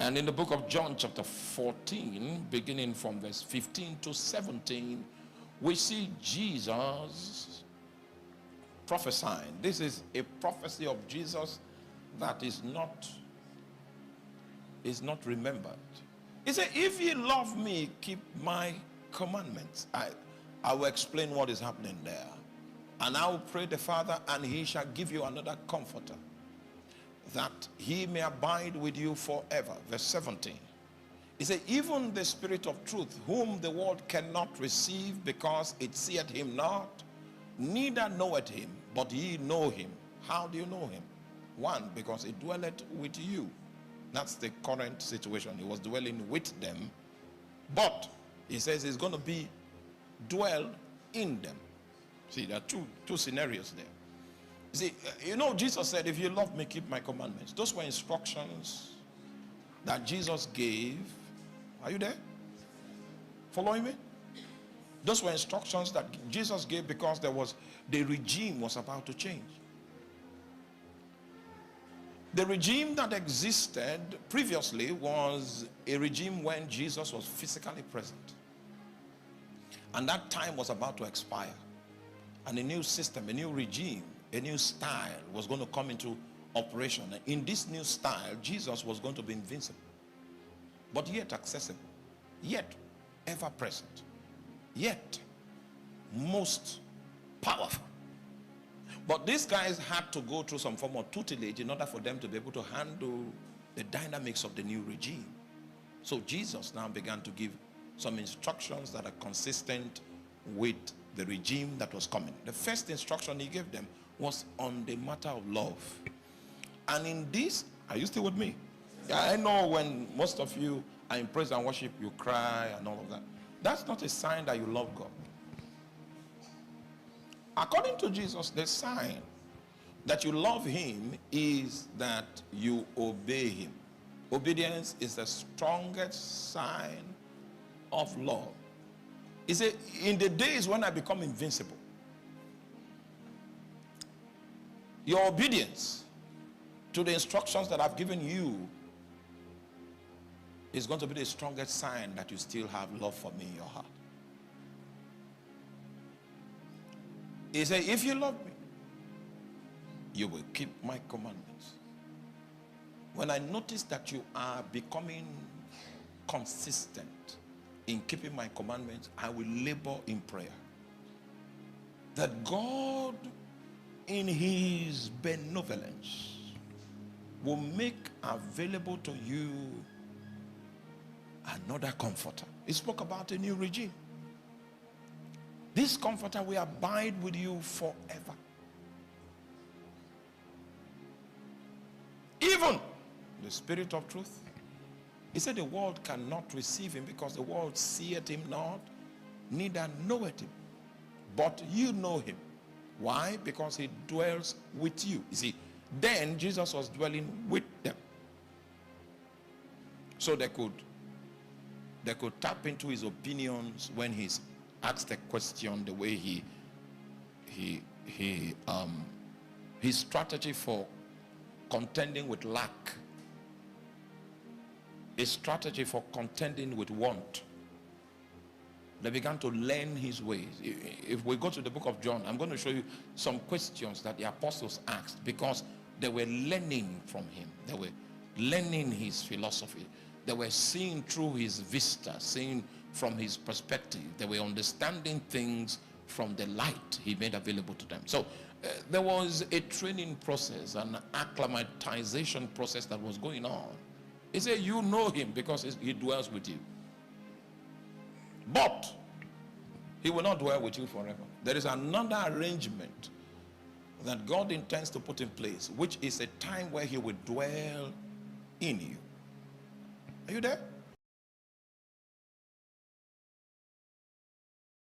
And in the book of John chapter 14, beginning from verse 15 to 17, we see Jesus prophesying. This is a prophecy of Jesus that is not remembered. He said, if ye love me, keep my commandments. I will explain what is happening there. And I will pray the Father, and he shall give you another comforter, that he may abide with you forever. Verse 17. He said, even the Spirit of truth, whom the world cannot receive, because it seeth him not, neither knoweth him, but ye know him. How do you know him? One, because he dwelleth with you. That's the current situation. He was dwelling with them, but he says he's going to dwell in them. See, there are two scenarios there. See, you know, Jesus said, if you love me, keep my commandments. Those were instructions that Jesus gave. Are you there? Following me? Those were instructions that Jesus gave because the regime was about to change. The regime that existed previously was a regime when Jesus was physically present. And that time was about to expire. And a new system, a new regime, a new style was going to come into operation. And in this new style, Jesus was going to be invincible, but yet accessible, yet ever present, yet most powerful. But these guys had to go through some form of tutelage in order for them to be able to handle the dynamics of the new regime. So Jesus now began to give some instructions that are consistent with the regime that was coming. The first instruction he gave them was on the matter of love. And in this, are you still with me? Yeah, I know when most of you are in praise and worship, you cry and all of that. That's not a sign that you love God. According to Jesus, the sign that you love him is that you obey him. Obedience is the strongest sign of love. He said, in the days when I become invincible, your obedience to the instructions that I've given you is going to be the strongest sign that you still have love for me in your heart. He said, if you love me, you will keep my commandments. When I notice that you are becoming consistent in keeping my commandments, I will labor in prayer that God in his benevolence will make available to you another comforter. He spoke about a new regime. This comforter will abide with you forever. Even the Spirit of truth. He said the world cannot receive him because the world seeth him not, neither knoweth him. But you know him. Why? Because he dwells with you. You see, then Jesus was dwelling with them. So they could tap into his opinions when he's asked a question, the way his strategy for contending with lack, a strategy for contending with want. They began to learn his ways. If we go to the book of John, I'm going to show you some questions that the apostles asked because they were learning from him. They were learning his philosophy. They were seeing through his vista, seeing from his perspective. They were understanding things from the light he made available to them. So there was a training process, an acclimatization process that was going on. He said, you know him because he dwells with you. But he will not dwell with you forever. There is another arrangement that God intends to put in place, which is a time where he will dwell in you. Are you there?